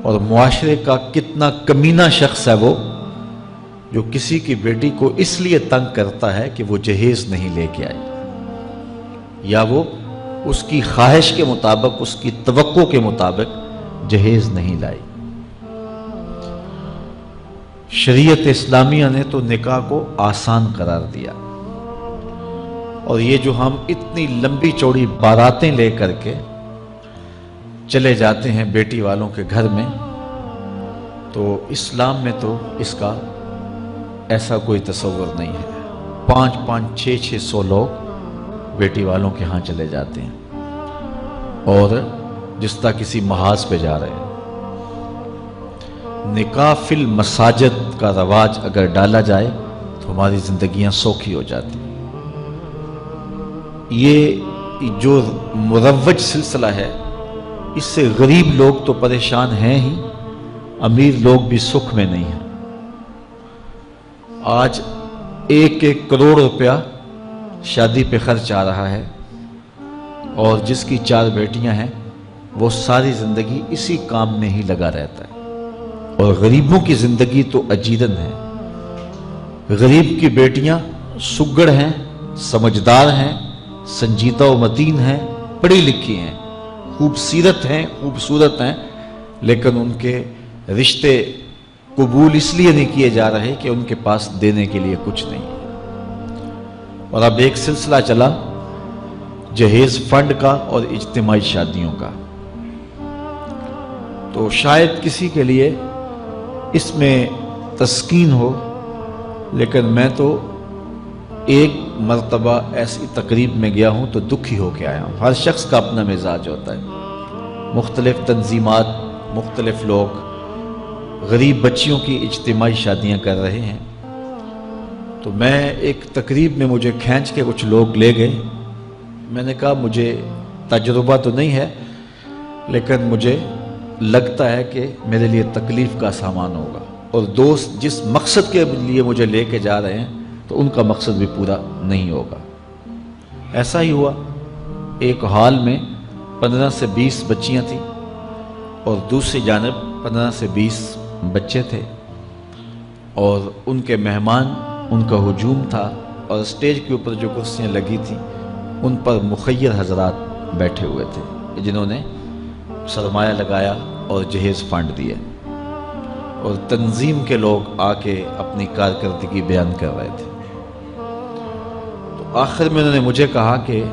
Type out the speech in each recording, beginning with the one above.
اور معاشرے کا کتنا کمینہ شخص ہے وہ جو کسی کی بیٹی کو اس لیے تنگ کرتا ہے کہ وہ جہیز نہیں لے کے آئی، یا وہ اس کی خواہش کے مطابق، اس کی توقع کے مطابق جہیز نہیں لائی۔ شریعت اسلامیہ نے تو نکاح کو آسان قرار دیا، اور یہ جو ہم اتنی لمبی چوڑی باراتیں لے کر کے چلے جاتے ہیں بیٹی والوں کے گھر میں، تو اسلام میں تو اس کا ایسا کوئی تصور نہیں ہے۔ 500 600 لوگ بیٹی والوں کے ہاں چلے جاتے ہیں، اور جس طرح کسی محاذ پہ جا رہے ہیں۔ نکاح فی المساجد کا رواج اگر ڈالا جائے تو ہماری زندگیاں سوکھی ہو جاتی ہیں۔ یہ جو مروج سلسلہ ہے، اس سے غریب لوگ تو پریشان ہیں ہی، امیر لوگ بھی سکھ میں نہیں ہیں۔ آج 1 کروڑ روپیہ شادی پہ خرچ آ رہا ہے، اور جس کی 4 بیٹیاں ہیں وہ ساری زندگی اسی کام میں ہی لگا رہتا ہے۔ اور غریبوں کی زندگی تو اجیرن ہے۔ غریب کی بیٹیاں سگڑ ہیں، سمجھدار ہیں، سنجیدہ و متین ہیں، پڑھی لکھی ہیں، خوبصورت ہیں، لیکن ان کے رشتے قبول اس لیے نہیں کیے جا رہے کہ ان کے پاس دینے کے لیے کچھ نہیں ہے۔ اور اب ایک سلسلہ چلا جہیز فنڈ کا اور اجتماعی شادیوں کا، تو شاید کسی کے لیے اس میں تسکین ہو، لیکن میں تو ایک مرتبہ ایسی تقریب میں گیا ہوں تو دکھی ہو کے آیا ہوں۔ ہر شخص کا اپنا مزاج ہوتا ہے، مختلف تنظیمات، مختلف لوگ غریب بچیوں کی اجتماعی شادیاں کر رہے ہیں، تو میں ایک تقریب میں مجھے کھینچ کے کچھ لوگ لے گئے۔ میں نے کہا مجھے تجربہ تو نہیں ہے، لیکن مجھے لگتا ہے کہ میرے لیے تکلیف کا سامان ہوگا، اور دوست جس مقصد کے لیے مجھے لے کے جا رہے ہیں تو ان کا مقصد بھی پورا نہیں ہوگا۔ ایسا ہی ہوا، ایک ہال میں 15 سے 20 بچیاں تھیں، اور دوسری جانب 15 سے 20 بچے تھے، اور ان کے مہمان، ان کا ہجوم تھا، اور اسٹیج کے اوپر جو کرسیاں لگی تھیں ان پر مخیر حضرات بیٹھے ہوئے تھے جنہوں نے سرمایہ لگایا اور جہیز فنڈ دیے، اور تنظیم کے لوگ آ کے اپنی کارکردگی بیان کر رہے تھے۔ تو آخر میں انہوں نے مجھے کہا کہ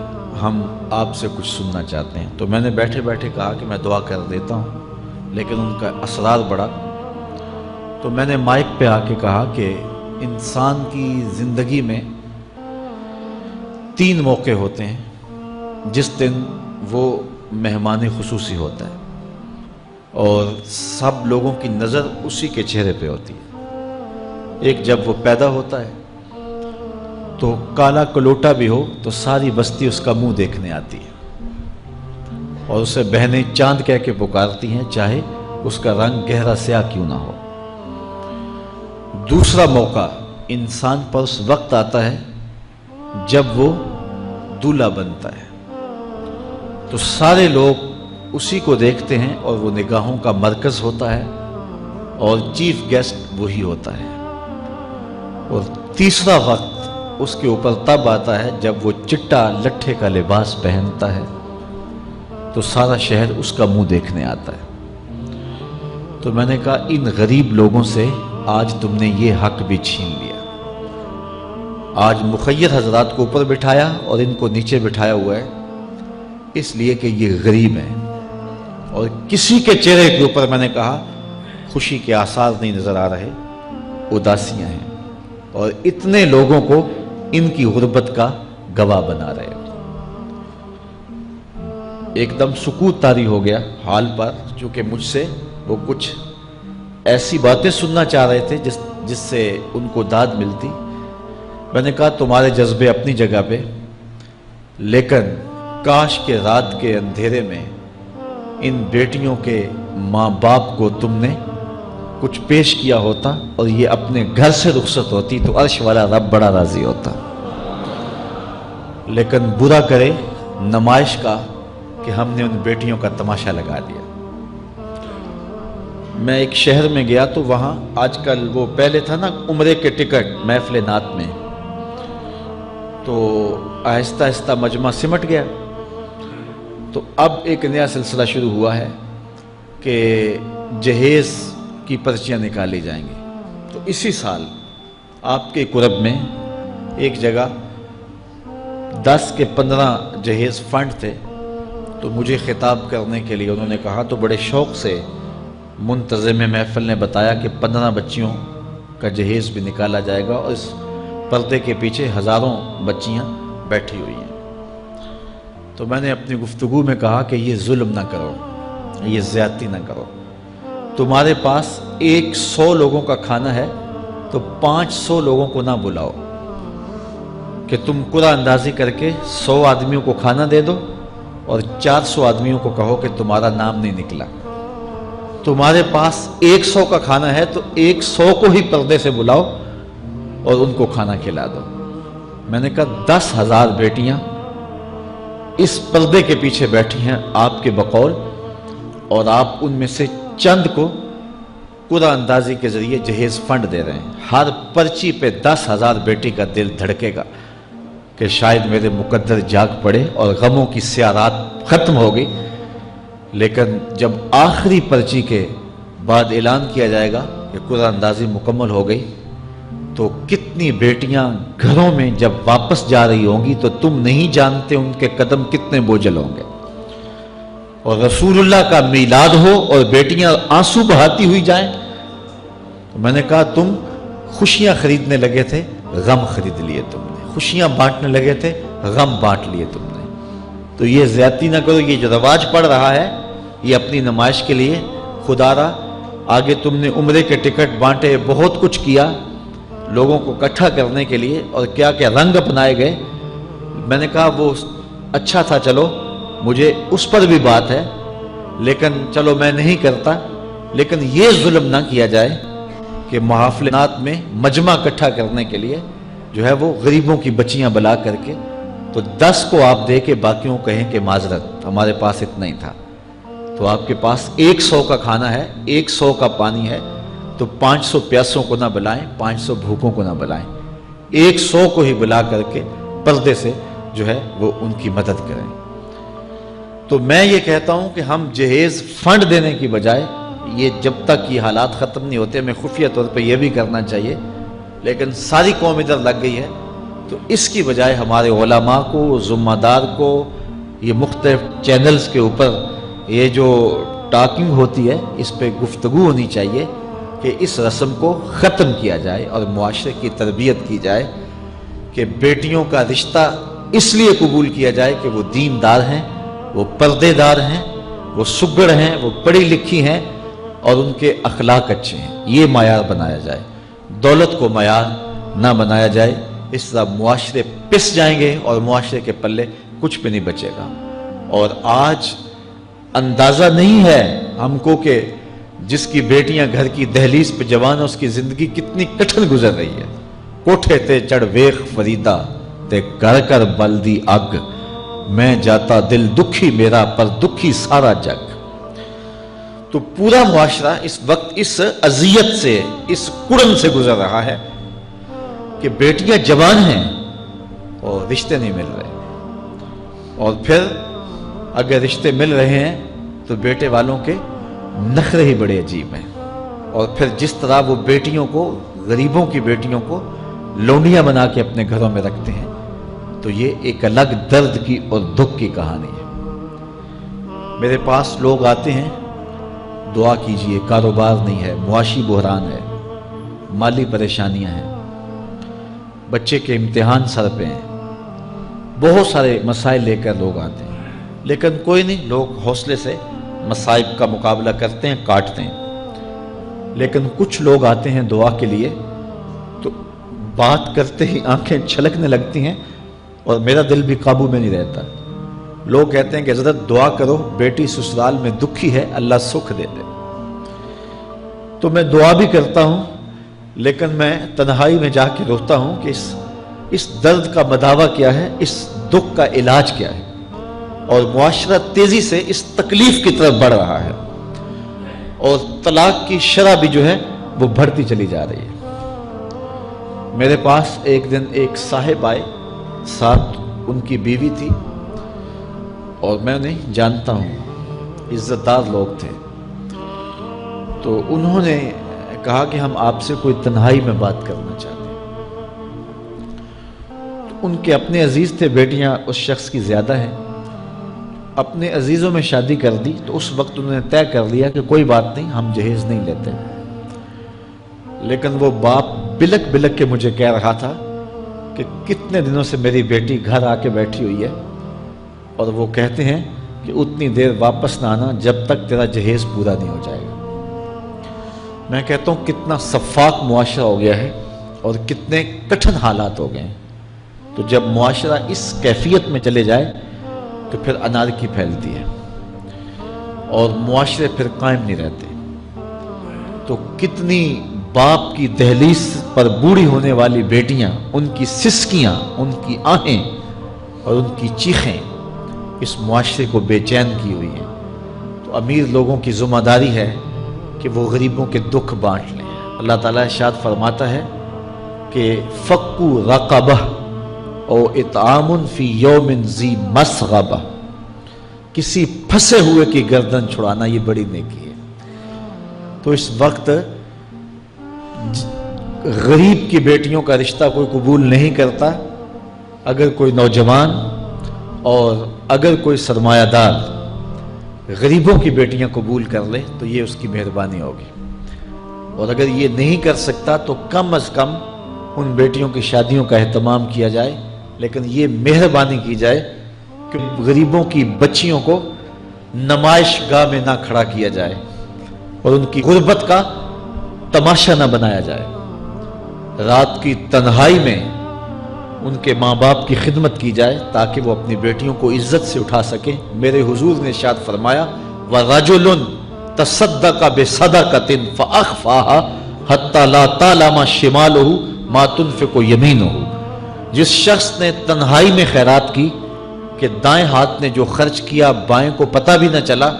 ہم آپ سے کچھ سننا چاہتے ہیں، تو میں نے بیٹھے بیٹھے کہا کہ میں دعا کر دیتا ہوں، لیکن ان کا اصرار بڑھا، تو میں نے مائک پہ آ کے کہا کہ انسان کی زندگی میں 3 موقع ہوتے ہیں جس دن وہ مہمان خصوصی ہوتا ہے، اور سب لوگوں کی نظر اسی کے چہرے پہ ہوتی ہے۔ ایک جب وہ پیدا ہوتا ہے تو کالا کلوٹا بھی ہو تو ساری بستی اس کا منہ دیکھنے آتی ہے، اور اسے بہنیں چاند کہہ کے پکارتی ہیں، چاہے اس کا رنگ گہرا سیاہ کیوں نہ ہو۔ دوسرا موقع انسان پر اس وقت آتا ہے جب وہ دولہا بنتا ہے، تو سارے لوگ اسی کو دیکھتے ہیں، اور وہ نگاہوں کا مرکز ہوتا ہے، اور چیف گیسٹ وہی ہوتا ہے۔ اور تیسرا وقت اس کے اوپر تب آتا ہے جب وہ چٹا لٹھے کا لباس پہنتا ہے، تو سارا شہر اس کا منہ دیکھنے آتا ہے۔ تو میں نے کہا ان غریب لوگوں سے آج تم نے یہ حق بھی چھین لیا۔ آج مخیر حضرات کو اوپر بٹھایا اور ان کو نیچے بٹھایا ہوا ہے، اس لیے کہ یہ غریب ہیں، اور کسی کے چہرے کے اوپر میں نے کہا خوشی کے آثار نہیں نظر آ رہے، اداسیاں ہیں، اور اتنے لوگوں کو ان کی غربت کا گواہ بنا رہے۔ ایک دم سکوت طاری ہو گیا حال پر، چونکہ مجھ سے وہ کچھ ایسی باتیں سننا چاہ رہے تھے جس سے ان کو داد ملتی۔ میں نے کہا تمہارے جذبے اپنی جگہ پہ، لیکن کاش کے رات کے اندھیرے میں ان بیٹیوں کے ماں باپ کو تم نے کچھ پیش کیا ہوتا اور یہ اپنے گھر سے رخصت ہوتی تو عرش والا رب بڑا راضی ہوتا۔ لیکن برا کرے نمائش کا کہ ہم نے ان بیٹیوں کا تماشا لگا دیا۔ میں ایک شہر میں گیا تو وہاں آج کل وہ پہلے تھا نا عمرے کے ٹکٹ محفل نعت میں، تو آہستہ آہستہ مجمع سمٹ گیا، تو اب ایک نیا سلسلہ شروع ہوا ہے کہ جہیز کی پرچیاں نکالی جائیں گی۔ تو اسی سال آپ کے قرب میں ایک جگہ 10 کے 15 جہیز فنڈ تھے، تو مجھے خطاب کرنے کے لیے انہوں نے کہا، تو بڑے شوق سے منتظم محفل نے بتایا کہ 15 بچیوں کا جہیز بھی نکالا جائے گا، اور اس پردے کے پیچھے ہزاروں بچیاں بیٹھی ہوئی ہیں۔ تو میں نے اپنی گفتگو میں کہا کہ یہ ظلم نہ کرو، یہ زیادتی نہ کرو، تمہارے پاس 100 لوگوں کا کھانا ہے تو 500 لوگوں کو نہ بلاؤ کہ تم قرعہ اندازی کر کے 100 آدمیوں کو کھانا دے دو اور 400 آدمیوں کو کہو کہ تمہارا نام نہیں نکلا۔ تمہارے پاس 100 کا کھانا ہے تو 100 کو ہی پردے سے بلاؤ اور ان کو کھانا کھلا دو۔ میں نے کہا 10,000 بیٹیاں اس پردے کے پیچھے بیٹھی ہیں آپ کے بقول، اور آپ ان میں سے چند کو قرعہ اندازی کے ذریعے جہیز فنڈ دے رہے ہیں۔ ہر پرچی پہ 10,000 بیٹی کا دل دھڑکے گا کہ شاید میرے مقدر جاگ پڑے اور غموں کی سیاہ رات ختم ہو گئی، لیکن جب آخری پرچی کے بعد اعلان کیا جائے گا کہ قرعہ اندازی مکمل ہو گئی، تو کتنی بیٹیاں گھروں میں جب واپس جا رہی ہوں گی تو تم نہیں جانتے ان کے قدم کتنے بوجھل ہوں گے، اور رسول اللہ کا میلاد ہو اور بیٹیاں آنسو بہاتی ہوئی جائیں۔ تو میں نے کہا تم خوشیاں خریدنے لگے تھے، غم خرید لیے تم نے، خوشیاں بانٹنے لگے تھے، غم بانٹ لیے تم نے۔ تو یہ زیادتی نہ کرو، یہ جو رواج پڑ رہا ہے یہ اپنی نمائش کے لیے، خدا را آگے تم نے عمرے کے ٹکٹ بانٹے، بہت کچھ کیا لوگوں کو اکٹھا کرنے کے لیے، اور کیا کیا رنگ اپنائے گئے۔ میں نے کہا وہ اچھا تھا، چلو مجھے اس پر بھی بات ہے، لیکن چلو میں نہیں کرتا، لیکن یہ ظلم نہ کیا جائے کہ محافلات میں مجمع اکٹھا کرنے کے لیے جو ہے وہ غریبوں کی بچیاں بلا کر کے تو 10 کو آپ دے کے باقیوں کو کہیں کہ معذرت ہمارے پاس اتنا ہی تھا۔ تو آپ کے پاس 100 کا کھانا ہے، 100 کا پانی ہے، تو 500 پیاسوں کو نہ بلائیں، 500 بھوکوں کو نہ بلائیں، 100 کو ہی بلا کر کے پردے سے جو ہے وہ ان کی مدد کریں۔ تو میں یہ کہتا ہوں کہ ہم جہیز فنڈ دینے کی بجائے، یہ جب تک یہ حالات ختم نہیں ہوتے، ہمیں خفیہ طور پہ یہ بھی کرنا چاہیے، لیکن ساری قوم ادھر لگ گئی ہے، تو اس کی بجائے ہمارے علماء کو، ذمہ دار کو، یہ مختلف چینلز کے اوپر یہ جو ٹاکنگ ہوتی ہے اس پہ گفتگو ہونی چاہیے کہ اس رسم کو ختم کیا جائے اور معاشرے کی تربیت کی جائے کہ بیٹیوں کا رشتہ اس لیے قبول کیا جائے کہ وہ دیندار ہیں، وہ پردے دار ہیں، وہ سگڑ ہیں، وہ پڑھی لکھی ہیں اور ان کے اخلاق اچھے ہیں، یہ معیار بنایا جائے، دولت کو معیار نہ بنایا جائے۔ اس طرح معاشرے پس جائیں گے اور معاشرے کے پلے کچھ بھی نہیں بچے گا۔ اور آج اندازہ نہیں ہے ہم کو کہ جس کی بیٹیاں گھر کی دہلیز پہ جوان ہے اس کی زندگی کتنی کٹھن گزر رہی ہے۔ کوٹھے تے چڑھ ویخ فریدا تے گھر کر بلدی اگ، میں جاتا دل دکھی میرا پر دکھی سارا جگ۔ تو پورا معاشرہ اس وقت اس اذیت سے، اس کڑن سے گزر رہا ہے کہ بیٹیاں جوان ہیں اور رشتے نہیں مل رہے، اور پھر اگر رشتے مل رہے ہیں تو بیٹے والوں کے نخرے ہی بڑے عجیب ہیں، اور پھر جس طرح وہ بیٹیوں کو، غریبوں کی بیٹیوں کو لونڈیاں بنا کے اپنے گھروں میں رکھتے ہیں، تو یہ ایک الگ درد کی اور دکھ کی کہانی ہے۔ میرے پاس لوگ آتے ہیں، دعا کیجئے، کاروبار نہیں ہے، معاشی بحران ہے، مالی پریشانیاں ہیں، بچے کے امتحان سر پہ ہیں، بہت سارے مسائل لے کر لوگ آتے ہیں، لیکن کوئی نہیں، لوگ حوصلے سے مصائب کا مقابلہ کرتے ہیں، کاٹتے ہیں۔ لیکن کچھ لوگ آتے ہیں دعا کے لیے تو بات کرتے ہی آنکھیں چھلکنے لگتی ہیں اور میرا دل بھی قابو میں نہیں رہتا۔ لوگ کہتے ہیں کہ حضرت دعا کرو، بیٹی سسرال میں دکھی ہے، اللہ سکھ دے دے۔ تو میں دعا بھی کرتا ہوں، لیکن میں تنہائی میں جا کے روتا ہوں کہ اس درد کا مداوع کیا ہے، اس دکھ کا علاج کیا ہے، اور معاشرہ تیزی سے اس تکلیف کی طرف بڑھ رہا ہے، اور طلاق کی شرح بھی جو ہے وہ بڑھتی چلی جا رہی ہے۔ میرے پاس ایک دن ایک صاحب آئے، ساتھ ان کی بیوی تھی، اور میں انہیں جانتا ہوں، عزت دار لوگ تھے۔ تو انہوں نے کہا کہ ہم آپ سے کوئی تنہائی میں بات کرنا چاہتے ہیں۔ تو ان کے اپنے عزیز تھے، بیٹیاں اس شخص کی زیادہ ہیں، اپنے عزیزوں میں شادی کر دی۔ تو اس وقت انہوں نے طے کر لیا کہ کوئی بات نہیں، ہم جہیز نہیں لیتے۔ لیکن وہ باپ بلک بلک کے مجھے کہہ رہا تھا کہ کتنے دنوں سے میری بیٹی گھر آ کے بیٹھی ہوئی ہے، اور وہ کہتے ہیں کہ اتنی دیر واپس نہ آنا جب تک تیرا جہیز پورا نہیں ہو جائے گا۔ میں کہتا ہوں کتنا صفاق معاشرہ ہو گیا ہے اور کتنے کٹھن حالات ہو گئے ہیں۔ تو جب معاشرہ اس کیفیت میں چلے جائے تو پھر انارکی پھیلتی ہے اور معاشرے پھر قائم نہیں رہتے۔ تو کتنی باپ کی دہلیز پر بوڑھی ہونے والی بیٹیاں، ان کی سسکیاں، ان کی آہیں اور ان کی چیخیں اس معاشرے کو بے چین کی ہوئی ہیں۔ تو امیر لوگوں کی ذمہ داری ہے کہ وہ غریبوں کے دکھ بانٹ لیں۔ اللہ تعالیٰ ارشاد فرماتا ہے کہ فَقُّ رَقَبَةٍ او اطعام فی یوم ذی مسغبہ، کسی پھنسے ہوئے کی گردن چھڑانا یہ بڑی نیکی ہے۔ تو اس وقت غریب کی بیٹیوں کا رشتہ کوئی قبول نہیں کرتا۔ اگر کوئی نوجوان اور اگر کوئی سرمایہ دار غریبوں کی بیٹیاں قبول کر لے تو یہ اس کی مہربانی ہوگی، اور اگر یہ نہیں کر سکتا تو کم از کم ان بیٹیوں کی شادیوں کا اہتمام کیا جائے، لیکن یہ مہربانی کی جائے کہ غریبوں کی بچیوں کو نمائش گاہ میں نہ کھڑا کیا جائے اور ان کی غربت کا تماشا نہ بنایا جائے۔ رات کی تنہائی میں ان کے ماں باپ کی خدمت کی جائے تاکہ وہ اپنی بیٹیوں کو عزت سے اٹھا سکیں۔ میرے حضور نے ارشاد فرمایا وَرَجُلٌ تَصَدَّقَ بِصَدَقَةٍ فَأَخْفَاهَا حَتَّى لَا تَعْلَمَ شِمَالُهُ مَا تُنْفِقُ يَمِينُهُ، جس شخص نے تنہائی میں خیرات کی کہ دائیں ہاتھ نے جو خرچ کیا بائیں کو پتہ بھی نہ چلا،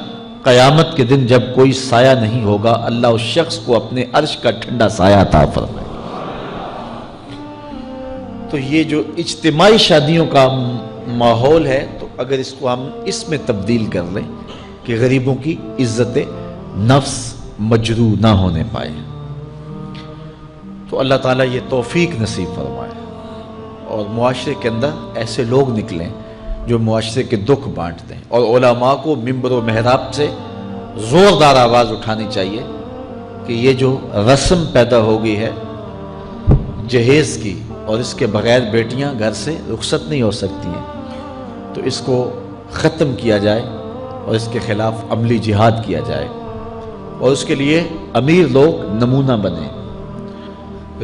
قیامت کے دن جب کوئی سایہ نہیں ہوگا اللہ اس شخص کو اپنے عرش کا ٹھنڈا سایہ عطا فرمائے۔ تو یہ جو اجتماعی شادیوں کا ماحول ہے، تو اگر اس کو ہم اس میں تبدیل کر لیں کہ غریبوں کی عزت نفس مجروح نہ ہونے پائے، تو اللہ تعالیٰ یہ توفیق نصیب فرمائے اور معاشرے کے اندر ایسے لوگ نکلیں جو معاشرے کے دکھ بانٹتے ہیں۔ اور علماء کو منبر و محراب سے زوردار آواز اٹھانی چاہیے کہ یہ جو رسم پیدا ہو گئی ہے جہیز کی، اور اس کے بغیر بیٹیاں گھر سے رخصت نہیں ہو سکتی ہیں، تو اس کو ختم کیا جائے اور اس کے خلاف عملی جہاد کیا جائے، اور اس کے لیے امیر لوگ نمونہ بنیں۔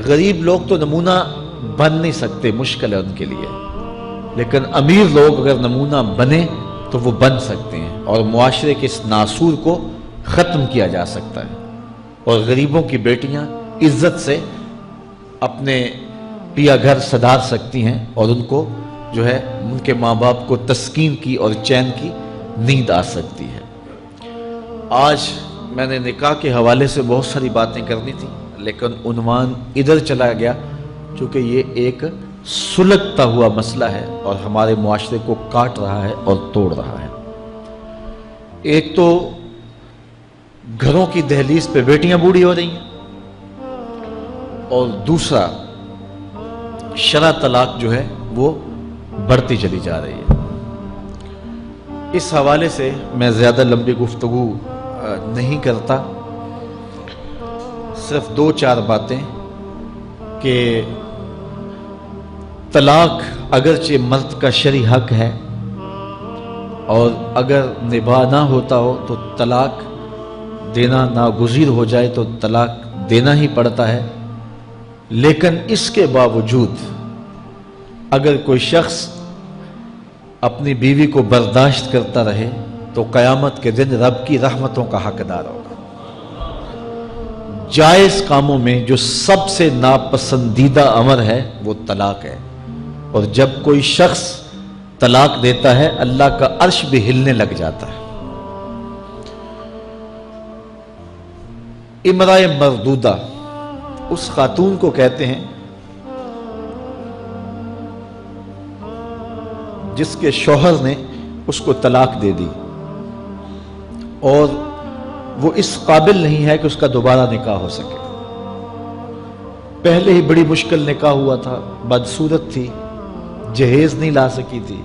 غریب لوگ تو نمونہ بن نہیں سکتے، مشکل ہے ان کے لیے، لیکن امیر لوگ اگر نمونہ بنیں تو وہ بن سکتے ہیں اور معاشرے کے اس ناسور کو ختم کیا جا سکتا ہے، اور غریبوں کی بیٹیاں عزت سے اپنے پیا گھر سدھار سکتی ہیں اور ان کو جو ہے ان کے ماں باپ کو تسکین کی اور چین کی نیند آ سکتی ہے۔ آج میں نے نکاح کے حوالے سے بہت ساری باتیں کرنی تھی، لیکن عنوان ادھر چلا گیا چونکہ یہ ایک سلگتا ہوا مسئلہ ہے اور ہمارے معاشرے کو کاٹ رہا ہے اور توڑ رہا ہے۔ ایک تو گھروں کی دہلیز پہ بیٹیاں بوڑھی ہو رہی ہیں، اور دوسرا شرع طلاق جو ہے وہ بڑھتی چلی جا رہی ہے۔ اس حوالے سے میں زیادہ لمبی گفتگو نہیں کرتا، صرف دو چار باتیں کہ طلاق اگرچہ مرد کا شرعی حق ہے، اور اگر نباہ نہ ہوتا ہو تو طلاق دینا ناگزیر ہو جائے تو طلاق دینا ہی پڑتا ہے، لیکن اس کے باوجود اگر کوئی شخص اپنی بیوی کو برداشت کرتا رہے تو قیامت کے دن رب کی رحمتوں کا حقدار ہوگا۔ جائز کاموں میں جو سب سے ناپسندیدہ امر ہے وہ طلاق ہے، اور جب کوئی شخص طلاق دیتا ہے اللہ کا عرش بھی ہلنے لگ جاتا ہے۔ امرأہ مردودہ اس خاتون کو کہتے ہیں جس کے شوہر نے اس کو طلاق دے دی اور وہ اس قابل نہیں ہے کہ اس کا دوبارہ نکاح ہو سکے. پہلے ہی بڑی مشکل نکاح ہوا تھا، بدصورت تھی، جہیز نہیں لا سکی تھی،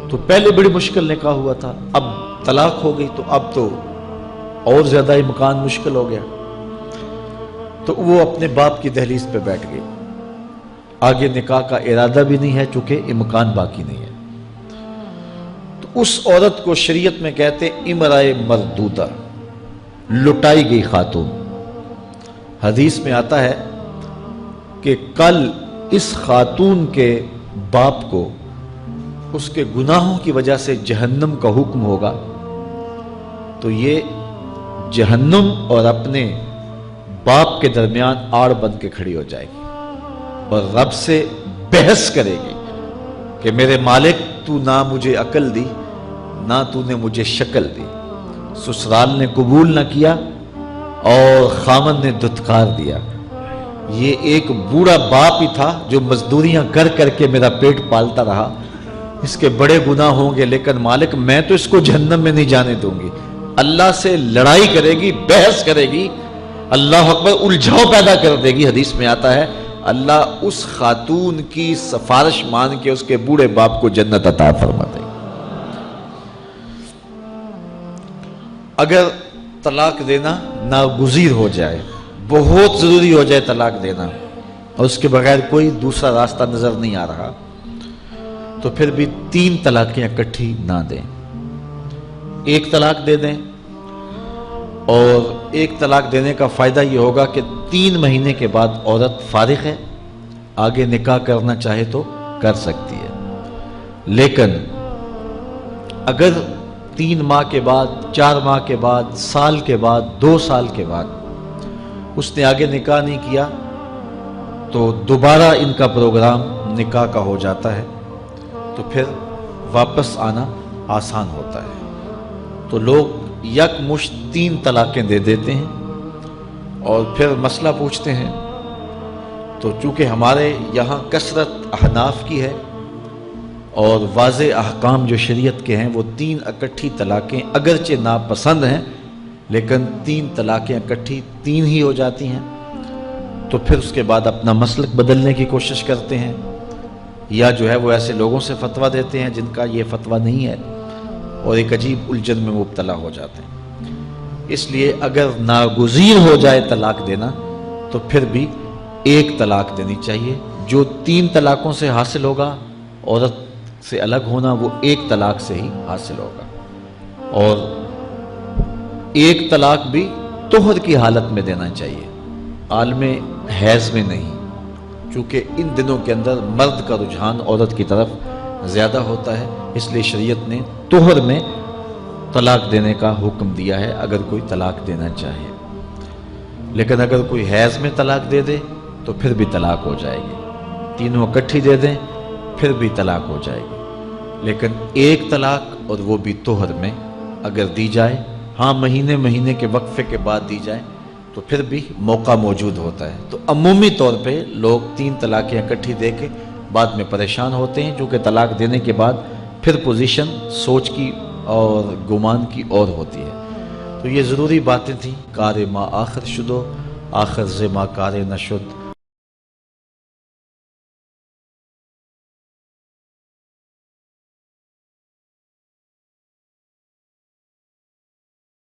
تو پہلے بڑی مشکل نکاح ہوا تھا، اب طلاق ہو گئی تو اب تو اور زیادہ امکان مشکل ہو گیا. تو وہ اپنے باپ کی دہلیز پہ بیٹھ گئی. آگے نکاح کا ارادہ بھی نہیں ہے چونکہ امکان باقی نہیں ہے. تو اس عورت کو شریعت میں کہتے امرأہ مردودہ، لٹائی گئی خاتون. حدیث میں آتا ہے کہ کل اس خاتون کے باپ کو اس کے گناہوں کی وجہ سے جہنم کا حکم ہوگا، تو یہ جہنم اور اپنے باپ کے درمیان آڑ بن کے کھڑی ہو جائے گی اور رب سے بحث کرے گی کہ میرے مالک تو نہ مجھے عقل دی نہ تو نے مجھے شکل دی. سسرال نے قبول نہ کیا اور خامن نے دھتکار دیا. یہ ایک بوڑھا باپ ہی تھا جو مزدوریاں کر کر کے میرا پیٹ پالتا رہا، اس کے بڑے گناہ ہوں گے لیکن مالک میں تو اس کو جہنم میں نہیں جانے دوں گی. اللہ سے لڑائی کرے گی، بحث کرے گی، اللہ اکبر، الجھاؤ پیدا کر دے گی. حدیث میں آتا ہے اللہ اس خاتون کی سفارش مان کے اس کے بوڑھے باپ کو جنت عطا فرما دے گی. اگر طلاق دینا ناگزیر ہو جائے، بہت ضروری ہو جائے طلاق دینا اور اس کے بغیر کوئی دوسرا راستہ نظر نہیں آ رہا، تو پھر بھی 3 طلاقیں اکٹھی نہ دیں. ایک طلاق دے دیں، اور ایک طلاق دینے کا فائدہ یہ ہوگا کہ 3 مہینے کے بعد عورت فارغ ہے، آگے نکاح کرنا چاہے تو کر سکتی ہے. لیکن اگر 3 ماہ کے بعد، 4 ماہ کے بعد، سال کے بعد، 2 سال کے بعد اس نے آگے نکاح نہیں کیا تو دوبارہ ان کا پروگرام نکاح کا ہو جاتا ہے، تو پھر واپس آنا آسان ہوتا ہے. تو لوگ یک مشت 3 طلاقیں دے دیتے ہیں اور پھر مسئلہ پوچھتے ہیں. تو چونکہ ہمارے یہاں کثرت احناف کی ہے اور واضح احکام جو شریعت کے ہیں وہ 3 اکٹھی طلاقیں اگرچہ ناپسند ہیں لیکن 3 طلاقیں اکٹھی 3 ہی ہو جاتی ہیں. تو پھر اس کے بعد اپنا مسلک بدلنے کی کوشش کرتے ہیں، یا جو ہے وہ ایسے لوگوں سے فتویٰ دیتے ہیں جن کا یہ فتویٰ نہیں ہے اور ایک عجیب الجھن میں مبتلا ہو جاتے ہیں. اس لیے اگر ناگزیر ہو جائے طلاق دینا تو پھر بھی 1 طلاق دینی چاہیے. جو 3 طلاقوں سے حاصل ہوگا، عورت سے الگ ہونا، وہ 1 طلاق سے ہی حاصل ہوگا. اور 1 طلاق بھی طہر کی حالت میں دینا چاہیے، عالم حیض میں نہیں، چونکہ ان دنوں کے اندر مرد کا رجحان عورت کی طرف زیادہ ہوتا ہے. اس لیے شریعت نے طہر میں طلاق دینے کا حکم دیا ہے اگر کوئی طلاق دینا چاہے. لیکن اگر کوئی حیض میں طلاق دے دے تو پھر بھی طلاق ہو جائے گی. 3 اکٹھی دے دیں پھر بھی طلاق ہو جائے گی. لیکن 1 طلاق اور وہ بھی طہر میں اگر دی جائے، ہاں مہینے کے وقفے کے بعد دی جائے تو پھر بھی موقع موجود ہوتا ہے. تو عمومی طور پہ لوگ 3 طلاقیں اکٹھی دے کے بعد میں پریشان ہوتے ہیں، کیونکہ طلاق دینے کے بعد پھر پوزیشن سوچ کی اور گمان کی اور ہوتی ہے. تو یہ ضروری باتیں تھیں. کار ما آخر شدو آخر ز ما کار نشد.